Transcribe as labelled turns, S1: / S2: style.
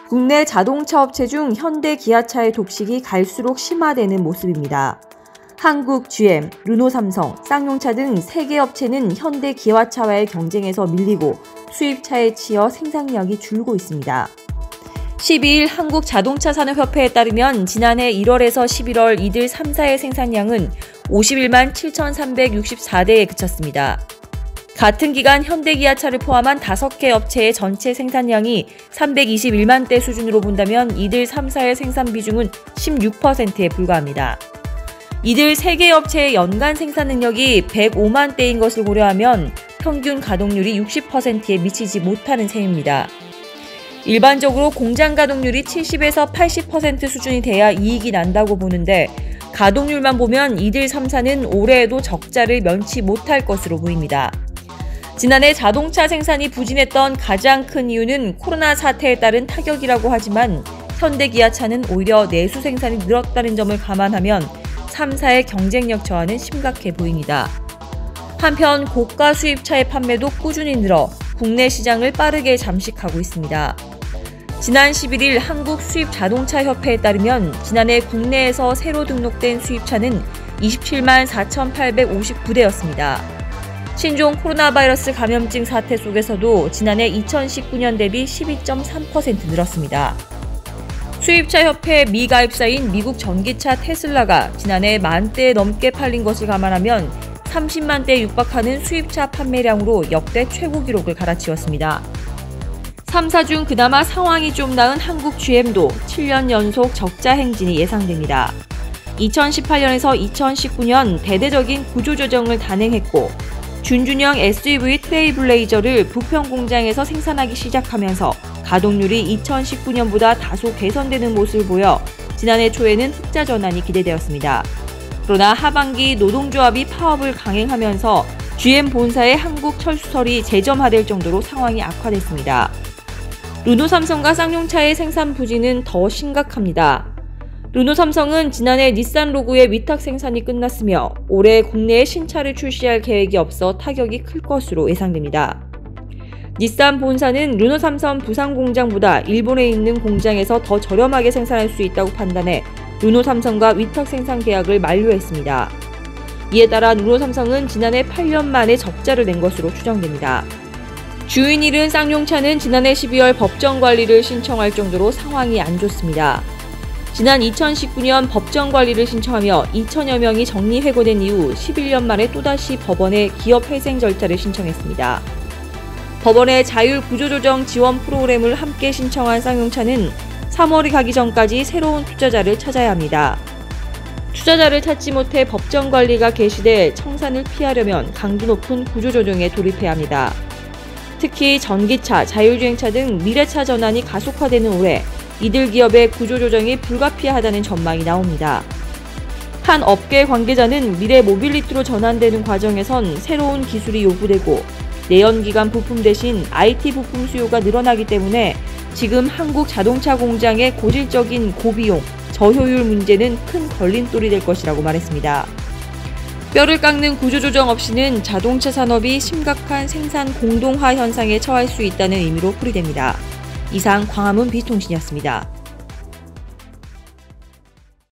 S1: 국내 자동차 업체 중 현대 기아차의 독식이 갈수록 심화되는 모습입니다. 한국 GM, 르노 삼성, 쌍용차 등 3개 업체는 현대 기아차와의 경쟁에서 밀리고 수입차에 치여 생산량이 줄고 있습니다. 12일 한국자동차산업협회에 따르면 지난해 1월에서 11월 이들 3사의 생산량은 51만 7,364대에 그쳤습니다. 같은 기간 현대기아차를 포함한 5개 업체의 전체 생산량이 321만 대 수준으로 본다면 이들 3사의 생산 비중은 16%에 불과합니다. 이들 3개 업체의 연간 생산 능력이 105만 대인 것을 고려하면 평균 가동률이 60%에 미치지 못하는 셈입니다. 일반적으로 공장 가동률이 70에서 80% 수준이 돼야 이익이 난다고 보는데 가동률만 보면 이들 3사는 올해에도 적자를 면치 못할 것으로 보입니다. 지난해 자동차 생산이 부진했던 가장 큰 이유는 코로나 사태에 따른 타격이라고 하지만 현대기아차는 오히려 내수 생산이 늘었다는 점을 감안하면 3사의 경쟁력 저하는 심각해 보입니다. 한편 고가 수입차의 판매도 꾸준히 늘어 국내 시장을 빠르게 잠식하고 있습니다. 지난 11일 한국수입자동차협회에 따르면 지난해 국내에서 새로 등록된 수입차는 27만 4,859대였습니다. 신종 코로나 바이러스 감염증 사태 속에서도 지난해 2019년 대비 12.3% 늘었습니다. 수입차협회 미가입사인 미국 전기차 테슬라가 지난해 10,000대 넘게 팔린 것을 감안하면 30만 대에 육박하는 수입차 판매량으로 역대 최고 기록을 갈아치웠습니다. 3사 중 그나마 상황이 좀 나은 한국 GM도 7년 연속 적자 행진이 예상됩니다. 2018년에서 2019년 대대적인 구조조정을 단행했고 준준형 SUV 트레일블레이저를 부평 공장에서 생산하기 시작하면서 가동률이 2019년보다 다소 개선되는 모습을 보여 지난해 초에는 흑자 전환이 기대되었습니다. 그러나 하반기 노동조합이 파업을 강행하면서 GM 본사의 한국 철수설이 재점화될 정도로 상황이 악화됐습니다. 르노삼성과 쌍용차의 생산 부진은 더 심각합니다. 르노삼성은 지난해 닛산 로고의 위탁 생산이 끝났으며 올해 국내에 신차를 출시할 계획이 없어 타격이 클 것으로 예상됩니다. 닛산 본사는 르노삼성 부산 공장보다 일본에 있는 공장에서 더 저렴하게 생산할 수 있다고 판단해 르노삼성과 위탁 생산 계약을 만료했습니다. 이에 따라 르노삼성은 지난해 8년 만에 적자를 낸 것으로 추정됩니다. 주인 잃은 쌍용차는 지난해 12월 법정 관리를 신청할 정도로 상황이 안 좋습니다. 지난 2019년 법정 관리를 신청하며 2천여 명이 정리해고된 이후 11년 만에 또다시 법원에 기업 회생 절차를 신청했습니다. 법원의 자율 구조조정 지원 프로그램을 함께 신청한 쌍용차는 3월이 가기 전까지 새로운 투자자를 찾아야 합니다. 투자자를 찾지 못해 법정 관리가 개시돼 청산을 피하려면 강도 높은 구조조정에 돌입해야 합니다. 특히 전기차, 자율주행차 등 미래차 전환이 가속화되는 올해 이들 기업의 구조조정이 불가피하다는 전망이 나옵니다. 한 업계 관계자는 미래 모빌리티로 전환되는 과정에선 새로운 기술이 요구되고 내연기관 부품 대신 IT 부품 수요가 늘어나기 때문에 지금 한국 자동차 공장의 고질적인 고비용, 저효율 문제는 큰 걸림돌이 될 것이라고 말했습니다. 뼈를 깎는 구조조정 없이는 자동차 산업이 심각한 생산 공동화 현상에 처할 수 있다는 의미로 풀이됩니다. 이상 광화문 B통신이었습니다.